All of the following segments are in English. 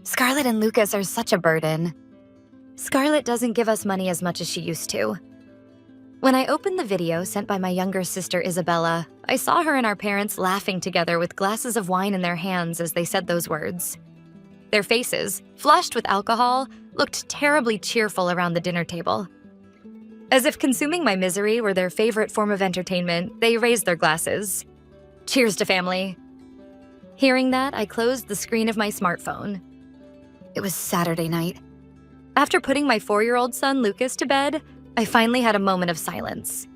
Scarlett and Lucas are such a burden. Scarlett doesn't give us money as much as she used to. When I opened the video sent by my younger sister Isabella, I saw her and our parents laughing together with glasses of wine in their hands as they said those words. Their faces, flushed with alcohol, looked terribly cheerful around the dinner table. As if consuming my misery were their favorite form of entertainment, they raised their glasses. Cheers to family. Hearing that, I closed the screen of my smartphone. It was Saturday night. After putting my 4-year-old son Lucas to bed, I finally had a moment of silence.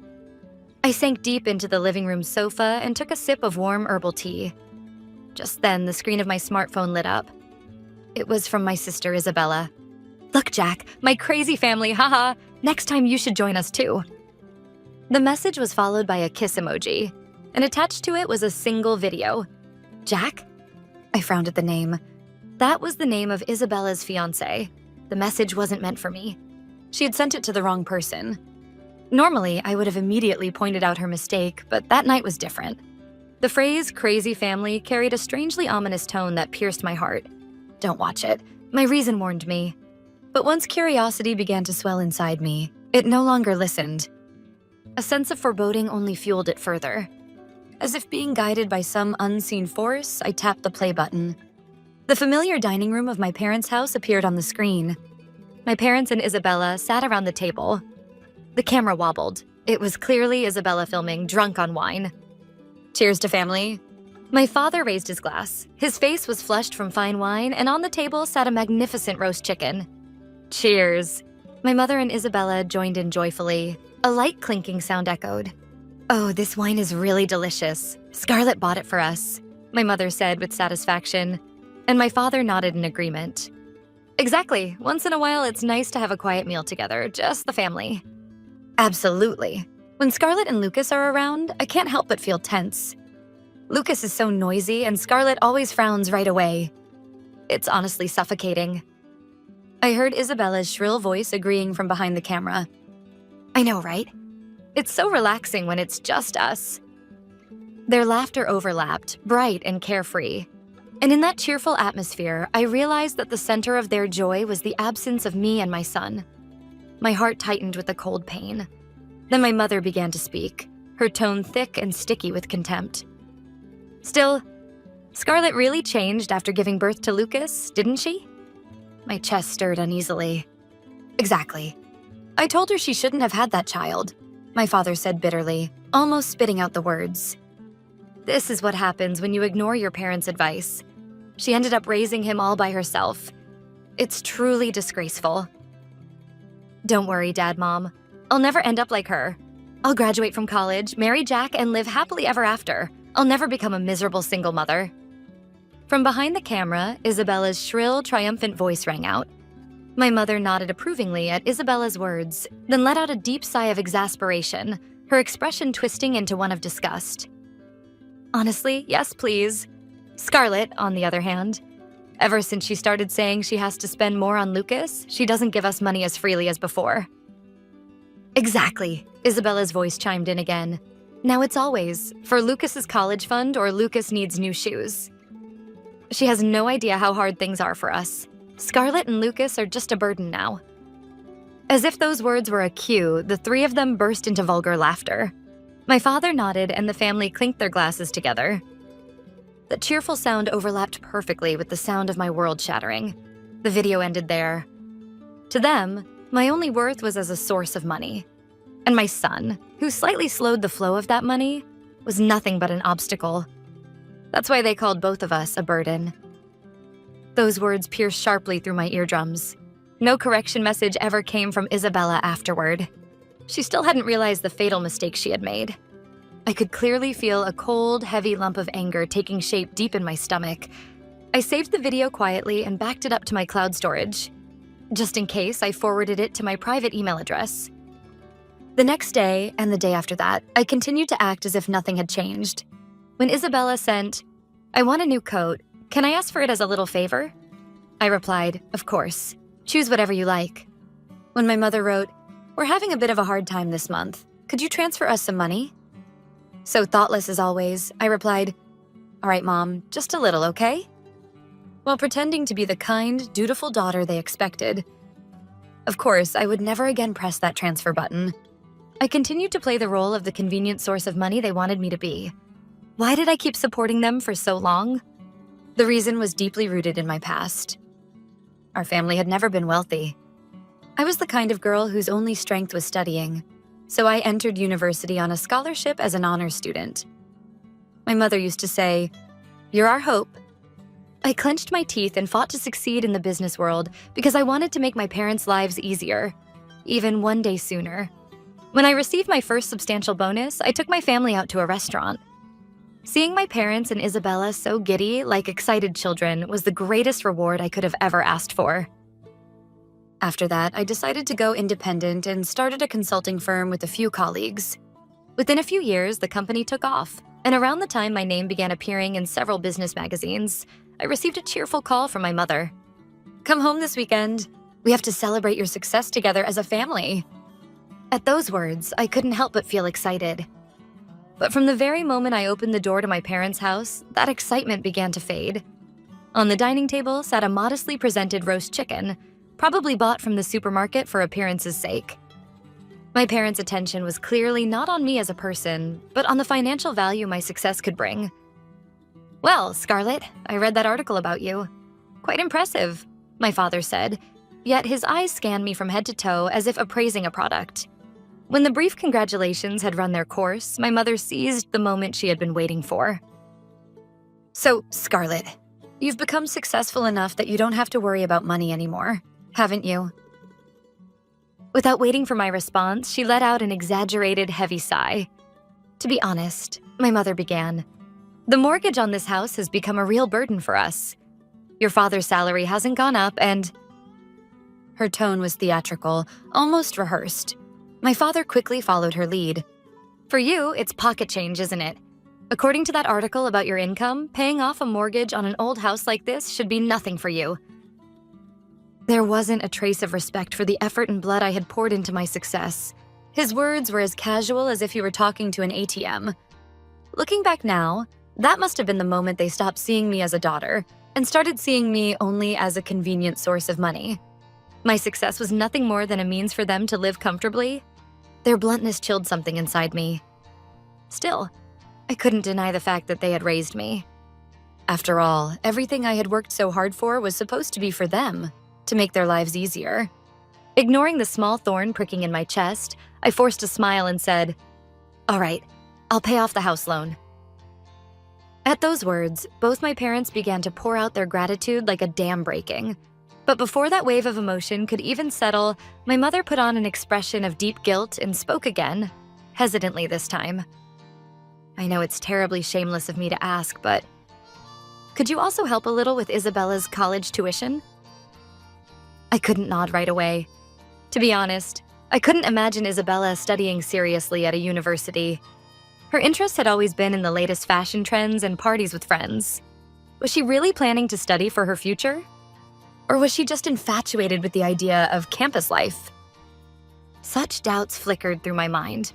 I sank deep into the living room sofa and took a sip of warm herbal tea. Just then, the screen of my smartphone lit up. It was from my sister Isabella. "Look, Jack, my crazy family, haha. Next time you should join us too." The message was followed by a kiss emoji, and attached to it was a single video. Jack? I frowned at the name. That was the name of Isabella's fiancé. The message wasn't meant for me. She had sent it to the wrong person. Normally, I would have immediately pointed out her mistake, but that night was different. The phrase crazy family carried a strangely ominous tone that pierced my heart. Don't watch it. My reason warned me. But once curiosity began to swell inside me, it no longer listened. A sense of foreboding only fueled it further. As if being guided by some unseen force, I tapped the play button. The familiar dining room of my parents' house appeared on the screen. My parents and Isabella sat around the table. The camera wobbled. It was clearly Isabella filming, drunk on wine. Cheers to family. My father raised his glass. His face was flushed from fine wine, and on the table sat a magnificent roast chicken. Cheers. My mother and Isabella joined in joyfully. A light clinking sound echoed. "Oh, this wine is really delicious. Scarlett bought it for us," my mother said with satisfaction, and my father nodded in agreement. Exactly. Once in a while, it's nice to have a quiet meal together, just the family. Absolutely. When Scarlett and Lucas are around, I can't help but feel tense. Lucas is so noisy, and Scarlett always frowns right away. It's honestly suffocating. I heard Isabella's shrill voice agreeing from behind the camera. I know, right? It's so relaxing when it's just us. Their laughter overlapped, bright and carefree. And in that cheerful atmosphere, I realized that the center of their joy was the absence of me and my son. My heart tightened with a cold pain. Then my mother began to speak, her tone thick and sticky with contempt. Still, Scarlett really changed after giving birth to Lucas, didn't she? My chest stirred uneasily. Exactly. I told her she shouldn't have had that child, my father said bitterly, almost spitting out the words. This is what happens when you ignore your parents' advice. She ended up raising him all by herself. It's truly disgraceful. Don't worry, Dad, Mom. I'll never end up like her. I'll graduate from college, marry Jack, and live happily ever after. I'll never become a miserable single mother. From behind the camera, Isabella's shrill, triumphant voice rang out. My mother nodded approvingly at Isabella's words, then let out a deep sigh of exasperation, her expression twisting into one of disgust. Honestly, yes, please. Scarlett, on the other hand, ever since she started saying she has to spend more on Lucas, she doesn't give us money as freely as before. Exactly, Isabella's voice chimed in again. Now it's always for Lucas's college fund or Lucas needs new shoes. She has no idea how hard things are for us. Scarlett and Lucas are just a burden now. As if those words were a cue, the three of them burst into vulgar laughter. My father nodded and the family clinked their glasses together. The cheerful sound overlapped perfectly with the sound of my world shattering. The video ended there. To them, my only worth was as a source of money. And my son, who slightly slowed the flow of that money, was nothing but an obstacle. That's why they called both of us a burden. Those words pierced sharply through my eardrums. No correction message ever came from Isabella afterward. She still hadn't realized the fatal mistake she had made. I could clearly feel a cold, heavy lump of anger taking shape deep in my stomach. I saved the video quietly and backed it up to my cloud storage. Just in case, I forwarded it to my private email address. The next day, and the day after that, I continued to act as if nothing had changed. When Isabella sent, "I want a new coat. Can I ask for it as a little favor?" I replied, "Of course. Choose whatever you like." When my mother wrote, "We're having a bit of a hard time this month. Could you transfer us some money?" So thoughtless as always, I replied, "All right, Mom, just a little, okay?" while pretending to be the kind, dutiful daughter they expected. Of course, I would never again press that transfer button. I continued to play the role of the convenient source of money they wanted me to be. Why did I keep supporting them for so long? The reason was deeply rooted in my past. Our family had never been wealthy. I was the kind of girl whose only strength was studying, so I entered university on a scholarship as an honors student. My mother used to say, "You're our hope." I clenched my teeth and fought to succeed in the business world because I wanted to make my parents' lives easier, even one day sooner. When I received my first substantial bonus, I took my family out to a restaurant. Seeing my parents and Isabella so giddy, like excited children, was the greatest reward I could have ever asked for. After that, I decided to go independent and started a consulting firm with a few colleagues. Within a few years, the company took off, and around the time my name began appearing in several business magazines, I received a cheerful call from my mother. "Come home this weekend. We have to celebrate your success together as a family." At those words, I couldn't help but feel excited. But from the very moment I opened the door to my parents' house, that excitement began to fade. On the dining table sat a modestly presented roast chicken, probably bought from the supermarket for appearance's sake. My parents' attention was clearly not on me as a person, but on the financial value my success could bring. "Well, Scarlett, I read that article about you. Quite impressive," my father said, yet his eyes scanned me from head to toe as if appraising a product. When the brief congratulations had run their course, my mother seized the moment she had been waiting for. "So, Scarlett, you've become successful enough that you don't have to worry about money anymore, haven't you?" Without waiting for my response, she let out an exaggerated, heavy sigh. "To be honest," my mother began, "the mortgage on this house has become a real burden for us. Your father's salary hasn't gone up and—" Her tone was theatrical, almost rehearsed. My father quickly followed her lead. "For you, it's pocket change, isn't it? According to that article about your income, paying off a mortgage on an old house like this should be nothing for you." There wasn't a trace of respect for the effort and blood I had poured into my success. His words were as casual as if he were talking to an ATM. Looking back now, that must have been the moment they stopped seeing me as a daughter and started seeing me only as a convenient source of money. My success was nothing more than a means for them to live comfortably. Their bluntness chilled something inside me. Still, I couldn't deny the fact that they had raised me. After all, everything I had worked so hard for was supposed to be for them, to make their lives easier. Ignoring the small thorn pricking in my chest, I forced a smile and said, "All right, I'll pay off the house loan." At those words, both my parents began to pour out their gratitude like a dam breaking. But before that wave of emotion could even settle, my mother put on an expression of deep guilt and spoke again, hesitantly this time. "I know it's terribly shameless of me to ask, but could you also help a little with Isabella's college tuition?" I couldn't nod right away. To be honest, I couldn't imagine Isabella studying seriously at a university. Her interest had always been in the latest fashion trends and parties with friends. Was she really planning to study for her future? Or was she just infatuated with the idea of campus life? Such doubts flickered through my mind.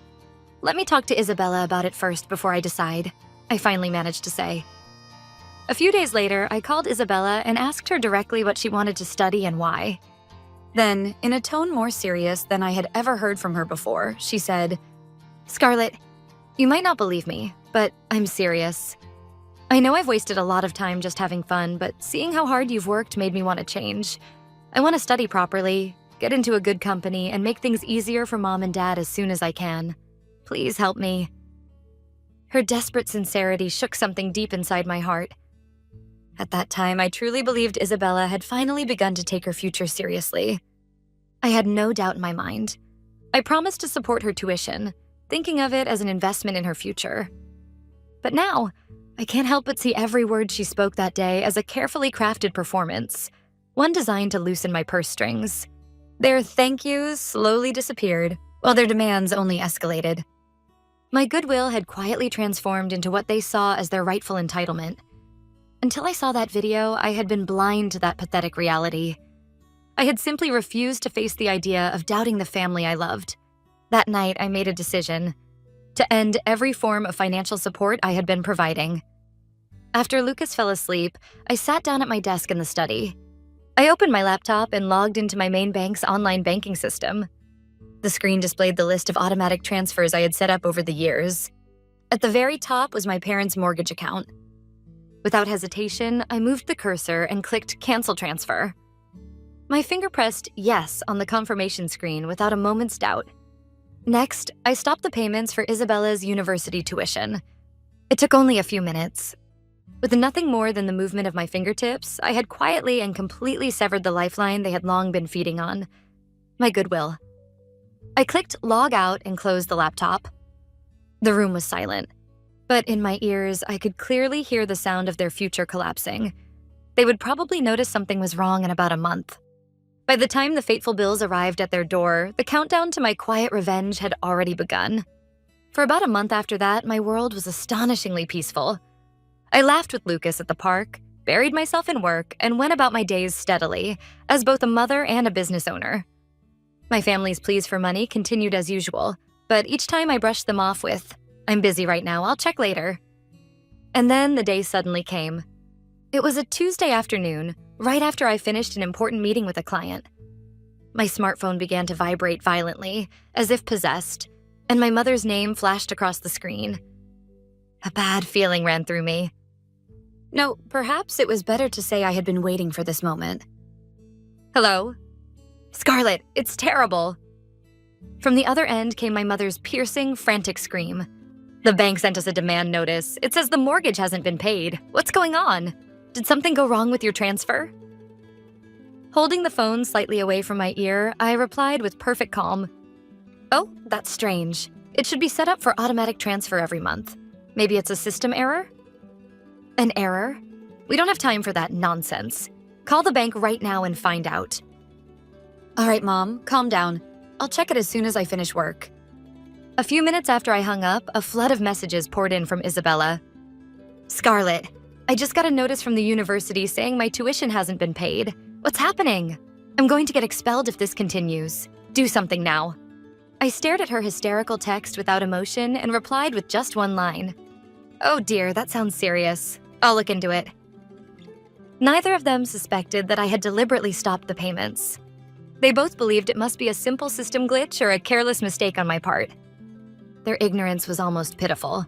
"Let me talk to Isabella about it first before I decide," I finally managed to say. A few days later, I called Isabella and asked her directly what she wanted to study and why. Then, in a tone more serious than I had ever heard from her before, she said, "Scarlett, you might not believe me, but I'm serious. I know I've wasted a lot of time just having fun, but seeing how hard you've worked made me want to change. I want to study properly, get into a good company, and make things easier for Mom and Dad as soon as I can. Please help me." Her desperate sincerity shook something deep inside my heart. At that time, I truly believed Isabella had finally begun to take her future seriously. I had no doubt in my mind. I promised to support her tuition, thinking of it as an investment in her future. But now, I can't help but see every word she spoke that day as a carefully crafted performance, one designed to loosen my purse strings. Their thank yous slowly disappeared, while their demands only escalated. My goodwill had quietly transformed into what they saw as their rightful entitlement. Until I saw that video, I had been blind to that pathetic reality. I had simply refused to face the idea of doubting the family I loved. That night, I made a decision to end every form of financial support I had been providing. After Lucas fell asleep, I sat down at my desk in the study. I opened my laptop and logged into my main bank's online banking system. The screen displayed the list of automatic transfers I had set up over the years. At the very top was my parents' mortgage account. Without hesitation, I moved the cursor and clicked Cancel Transfer. My finger pressed Yes on the confirmation screen without a moment's doubt. Next, I stopped the payments for Isabella's university tuition. It took only a few minutes. With nothing more than the movement of my fingertips, I had quietly and completely severed the lifeline they had long been feeding on: my goodwill. I clicked Log Out and closed the laptop. The room was silent, but in my ears, I could clearly hear the sound of their future collapsing. They would probably notice something was wrong in about a month. By the time the fateful bills arrived at their door, the countdown to my quiet revenge had already begun. For about a month after that, my world was astonishingly peaceful. I laughed with Lucas at the park, buried myself in work, and went about my days steadily, as both a mother and a business owner. My family's pleas for money continued as usual, but each time I brushed them off with, "I'm busy right now, I'll check later." And then the day suddenly came. It was a Tuesday afternoon, right after I finished an important meeting with a client. My smartphone began to vibrate violently, as if possessed, and my mother's name flashed across the screen. A bad feeling ran through me. No, perhaps it was better to say I had been waiting for this moment. "Hello?" "Scarlett, it's terrible." From the other end came my mother's piercing, frantic scream. "The bank sent us a demand notice. It says the mortgage hasn't been paid. What's going on? Did something go wrong with your transfer?" Holding the phone slightly away from my ear, I replied with perfect calm. "Oh, that's strange. It should be set up for automatic transfer every month. Maybe it's a system error?" "An error? We don't have time for that nonsense. Call the bank right now and find out." "All right, Mom, calm down. I'll check it as soon as I finish work." A few minutes after I hung up, a flood of messages poured in from Isabella. "Scarlett, I just got a notice from the university saying my tuition hasn't been paid. What's happening? I'm going to get expelled if this continues. Do something now." I stared at her hysterical text without emotion and replied with just one line. "Oh dear, that sounds serious. I'll look into it." Neither of them suspected that I had deliberately stopped the payments. They both believed it must be a simple system glitch or a careless mistake on my part. Their ignorance was almost pitiful.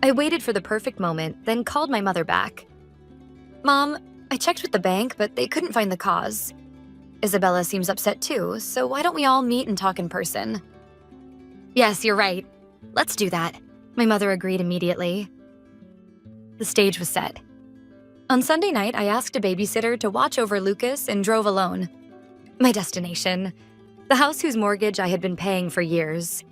I waited for the perfect moment, then called my mother back. "Mom, I checked with the bank, but they couldn't find the cause. Isabella seems upset too, so why don't we all meet and talk in person?" "Yes, you're right. Let's do that," my mother agreed immediately. The stage was set. On Sunday night, I asked a babysitter to watch over Lucas and drove alone. My destination, the house whose mortgage I had been paying for years.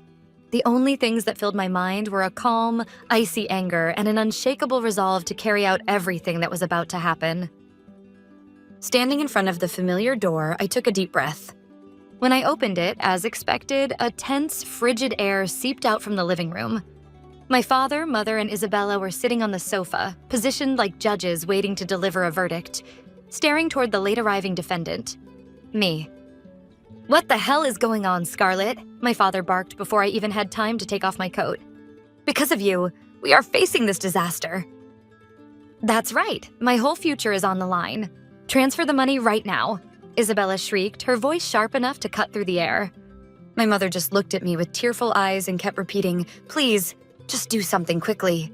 The only things that filled my mind were a calm, icy anger and an unshakable resolve to carry out everything that was about to happen. Standing in front of the familiar door, I took a deep breath. When I opened it, as expected, a tense, frigid air seeped out from the living room. My father, mother, and Isabella were sitting on the sofa, positioned like judges waiting to deliver a verdict, staring toward the late-arriving defendant, me. "What the hell is going on, Scarlett?" my father barked before I even had time to take off my coat. "Because of you, we are facing this disaster." "That's right. My whole future is on the line. Transfer the money right now," Isabella shrieked, her voice sharp enough to cut through the air. My mother just looked at me with tearful eyes and kept repeating, "Please, just do something quickly."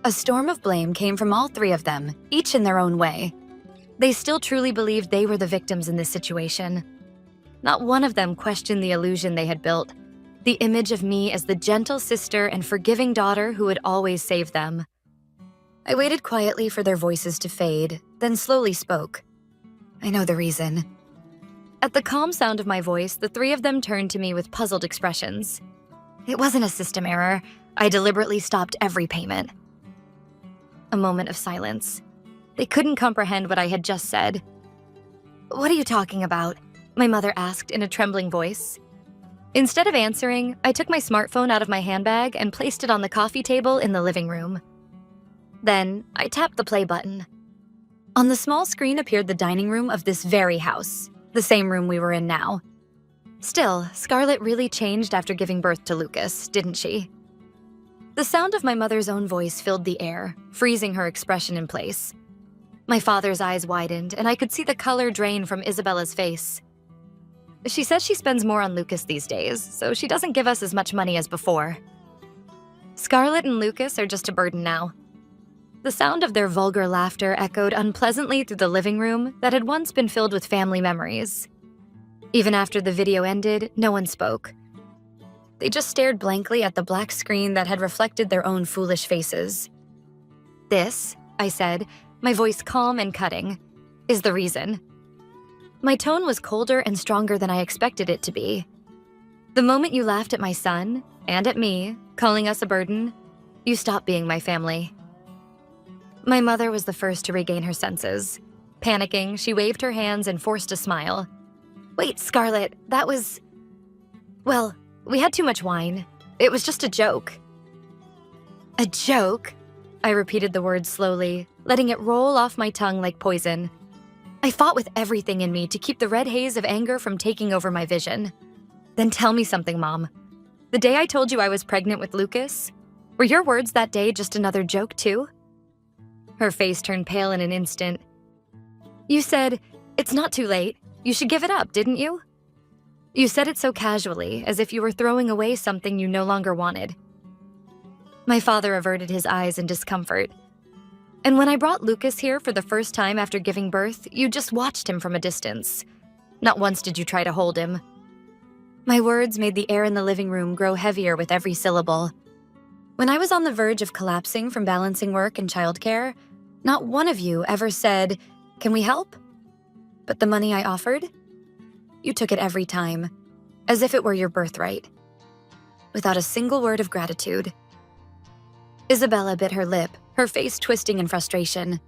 A storm of blame came from all three of them, each in their own way. They still truly believed they were the victims in this situation. Not one of them questioned the illusion they had built, the image of me as the gentle sister and forgiving daughter who would always save them. I waited quietly for their voices to fade, then slowly spoke. "I know the reason." At the calm sound of my voice, the three of them turned to me with puzzled expressions. "It wasn't a system error. I deliberately stopped every payment." A moment of silence. They couldn't comprehend what I had just said. "What are you talking about?" my mother asked in a trembling voice. Instead of answering, I took my smartphone out of my handbag and placed it on the coffee table in the living room. Then, I tapped the play button. On the small screen appeared the dining room of this very house, the same room we were in now. Still, Scarlett really changed after giving birth to Lucas, didn't she? The sound of my mother's own voice filled the air, freezing her expression in place. My father's eyes widened, and I could see the color drain from Isabella's face. She says she spends more on Lucas these days, so she doesn't give us as much money as before. Scarlett and Lucas are just a burden now. The sound of their vulgar laughter echoed unpleasantly through the living room that had once been filled with family memories. Even after the video ended, no one spoke. They just stared blankly at the black screen that had reflected their own foolish faces. "This," I said, my voice calm and cutting, "is the reason." My tone was colder and stronger than I expected it to be. The moment you laughed at my son, and at me, calling us a burden, you stopped being my family. My mother was the first to regain her senses. Panicking, she waved her hands and forced a smile. "Wait, Scarlett, that was... Well, we had too much wine. It was just a joke." "A joke?" I repeated the word slowly, letting it roll off my tongue like poison. I fought with everything in me to keep the red haze of anger from taking over my vision. "Then tell me something, Mom. The day I told you I was pregnant with Lucas, were your words that day just another joke too?" Her face turned pale in an instant. "You said, 'It's not too late. You should give it up,' didn't you? You said it so casually, as if you were throwing away something you no longer wanted." My father averted his eyes in discomfort. "And when I brought Lucas here for the first time after giving birth, you just watched him from a distance. Not once did you try to hold him." My words made the air in the living room grow heavier with every syllable. When I was on the verge of collapsing from balancing work and childcare, not one of you ever said, "Can we help?" But the money I offered? You took it every time, as if it were your birthright. Without a single word of gratitude. Isabella bit her lip, her face twisting in frustration.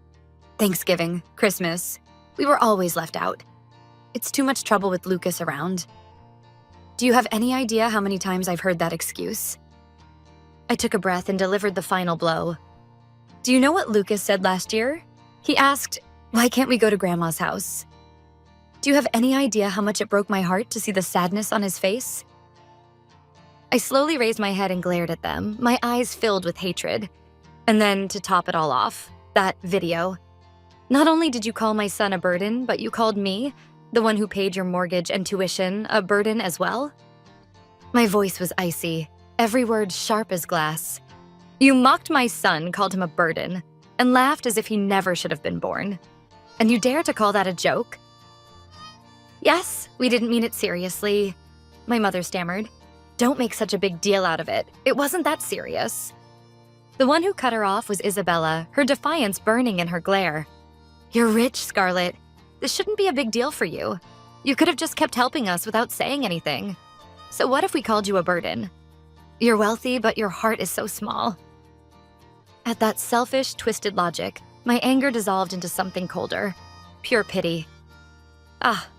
"Thanksgiving, Christmas, we were always left out. It's too much trouble with Lucas around." Do you have any idea how many times I've heard that excuse? I took a breath and delivered the final blow. Do you know what Lucas said last year? He asked, "Why can't we go to Grandma's house?" Do you have any idea how much it broke my heart to see the sadness on his face? I slowly raised my head and glared at them, my eyes filled with hatred. And then, to top it all off, that video. Not only did you call my son a burden, but you called me, the one who paid your mortgage and tuition, a burden as well? My voice was icy, every word sharp as glass. You mocked my son, called him a burden, and laughed as if he never should have been born. And you dare to call that a joke? "Yes, we didn't mean it seriously," my mother stammered. "Don't make such a big deal out of it. It wasn't that serious." The one who cut her off was Isabella, her defiance burning in her glare. "You're rich, Scarlett. This shouldn't be a big deal for you. You could have just kept helping us without saying anything. So what if we called you a burden? You're wealthy, but your heart is so small." At that selfish, twisted logic, my anger dissolved into something colder. Pure pity.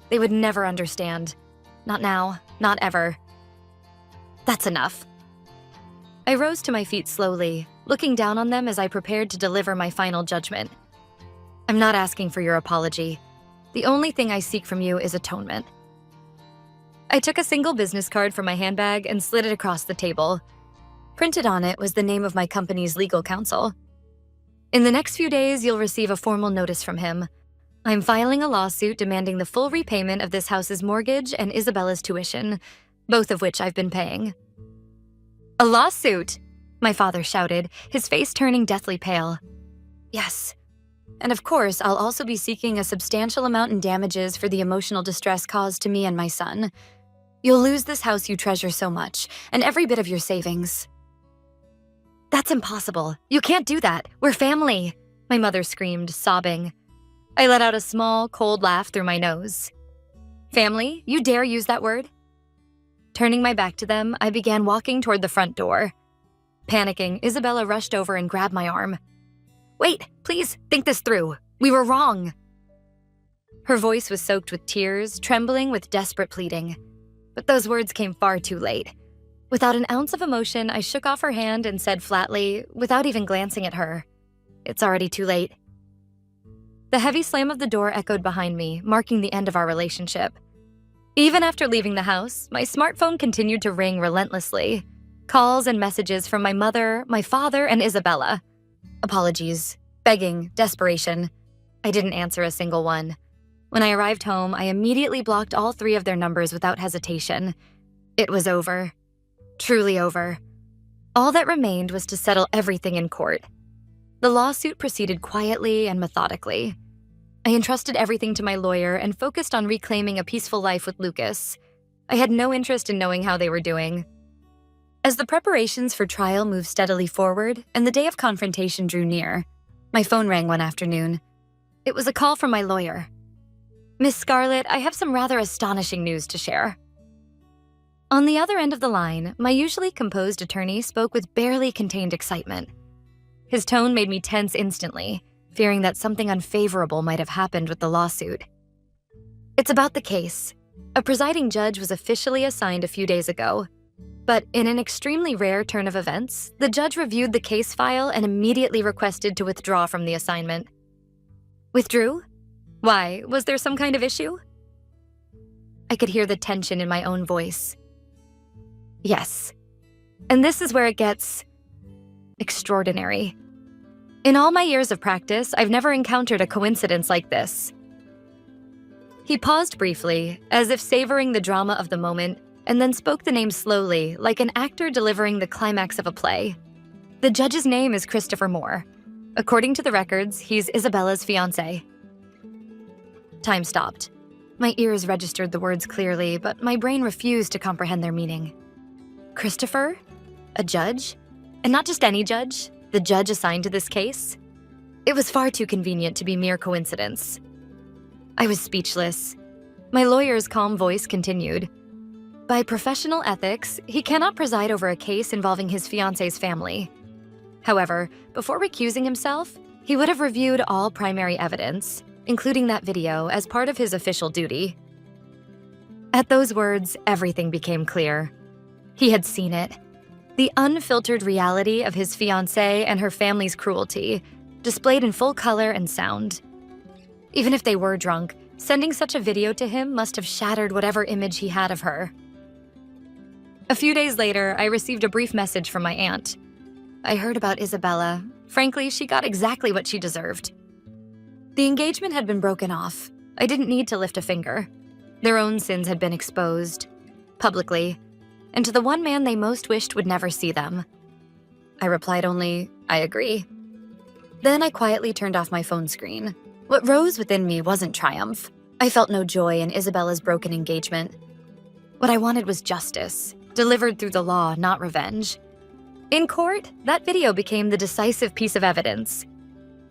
They would never understand. Not now, not ever. That's enough. I rose to my feet slowly, looking down on them as I prepared to deliver my final judgment. I'm not asking for your apology. The only thing I seek from you is atonement. I took a single business card from my handbag and slid it across the table. Printed on it was the name of my company's legal counsel. "In the next few days, you'll receive a formal notice from him. I'm filing a lawsuit demanding the full repayment of this house's mortgage and Isabella's tuition, both of which I've been paying." "A lawsuit?" my father shouted, his face turning deathly pale. "Yes. And of course, I'll also be seeking a substantial amount in damages for the emotional distress caused to me and my son. You'll lose this house you treasure so much, and every bit of your savings." "That's impossible. You can't do that. We're family," my mother screamed, sobbing. I let out a small, cold laugh through my nose. "Family? You dare use that word?" Turning my back to them, I began walking toward the front door. Panicking, Isabella rushed over and grabbed my arm. "Wait, please, think this through. We were wrong." Her voice was soaked with tears, trembling with desperate pleading. But those words came far too late. Without an ounce of emotion, I shook off her hand and said flatly, without even glancing at her, "It's already too late." The heavy slam of the door echoed behind me, marking the end of our relationship. Even after leaving the house, my smartphone continued to ring relentlessly. Calls and messages from my mother, my father, and Isabella. Apologies, begging, desperation. I didn't answer a single one. When I arrived home, I immediately blocked all 3 of their numbers without hesitation. It was over. Truly over. All that remained was to settle everything in court. The lawsuit proceeded quietly and methodically. I entrusted everything to my lawyer and focused on reclaiming a peaceful life with Lucas. I had no interest in knowing how they were doing. As the preparations for trial moved steadily forward and the day of confrontation drew near, my phone rang one afternoon. It was a call from my lawyer. "Miss Scarlett, I have some rather astonishing news to share." On the other end of the line, my usually composed attorney spoke with barely contained excitement. His tone made me tense instantly, fearing that something unfavorable might have happened with the lawsuit. "It's about the case. A presiding judge was officially assigned a few days ago. But in an extremely rare turn of events, the judge reviewed the case file and immediately requested to withdraw from the assignment." "Withdrew? Why, was there some kind of issue?" I could hear the tension in my own voice. Yes. And this is where it gets extraordinary. In all my years of practice, I've never encountered a coincidence like this. He paused briefly, as if savoring the drama of the moment, and then spoke the name slowly, like an actor delivering the climax of a play. The judge's name is Christopher Moore. According to the records, he's Isabella's fiancé. Time stopped. My ears registered the words clearly, but my brain refused to comprehend their meaning. Christopher? A judge? And not just any judge, the judge assigned to this case? It was far too convenient to be mere coincidence. I was speechless. My lawyer's calm voice continued. By professional ethics, he cannot preside over a case involving his fiancé's family. However, before recusing himself, he would have reviewed all primary evidence, including that video, as part of his official duty. At those words, everything became clear. He had seen it. The unfiltered reality of his fiancée and her family's cruelty, displayed in full color and sound. Even if they were drunk, sending such a video to him must have shattered whatever image he had of her. A few days later, I received a brief message from my aunt. I heard about Isabella. Frankly, she got exactly what she deserved. The engagement had been broken off. I didn't need to lift a finger. Their own sins had been exposed, publicly, and to the one man they most wished would never see them. I replied only, "I agree." Then I quietly turned off my phone screen. What rose within me wasn't triumph. I felt no joy in Isabella's broken engagement. What I wanted was justice, delivered through the law, not revenge. In court, that video became the decisive piece of evidence.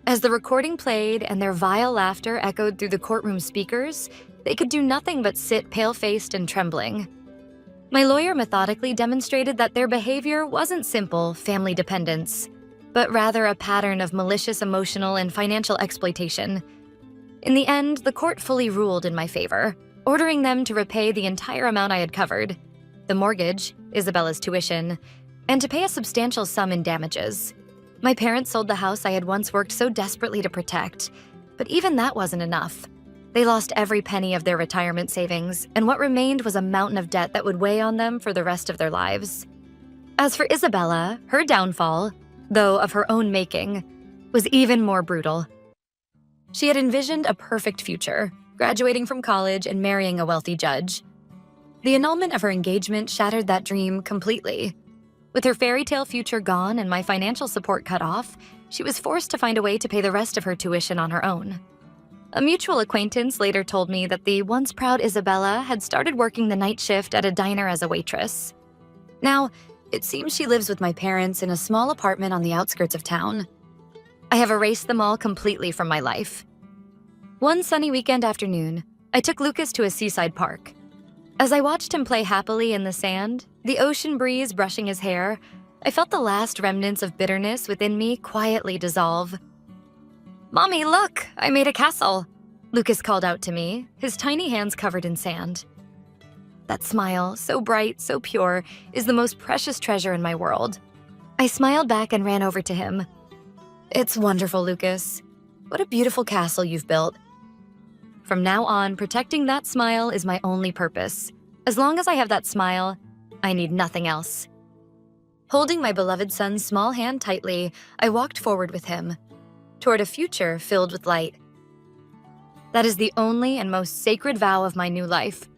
As the recording played and their vile laughter echoed through the courtroom speakers, they could do nothing but sit pale-faced and trembling. My lawyer methodically demonstrated that their behavior wasn't simple family dependence, but rather a pattern of malicious emotional and financial exploitation. In the end, the court fully ruled in my favor, ordering them to repay the entire amount I had covered, the mortgage, Isabella's tuition, and to pay a substantial sum in damages. My parents sold the house I had once worked so desperately to protect, but even that wasn't enough. They lost every penny of their retirement savings, and what remained was a mountain of debt that would weigh on them for the rest of their lives. As for Isabella, her downfall, though of her own making, was even more brutal. She had envisioned a perfect future, graduating from college and marrying a wealthy judge. The annulment of her engagement shattered that dream completely. With her fairy tale future gone and my financial support cut off, she was forced to find a way to pay the rest of her tuition on her own. A mutual acquaintance later told me that the once proud Isabella had started working the night shift at a diner as a waitress. Now, it seems she lives with my parents in a small apartment on the outskirts of town. I have erased them all completely from my life. One sunny weekend afternoon, I took Lucas to a seaside park. As I watched him play happily in the sand, the ocean breeze brushing his hair, I felt the last remnants of bitterness within me quietly dissolve. "Mommy, look! I made a castle!" Lucas called out to me, his tiny hands covered in sand. That smile, so bright, so pure, is the most precious treasure in my world. I smiled back and ran over to him. "It's wonderful, Lucas. What a beautiful castle you've built." From now on, protecting that smile is my only purpose. As long as I have that smile, I need nothing else. Holding my beloved son's small hand tightly, I walked forward with him, toward a future filled with light. That is the only and most sacred vow of my new life.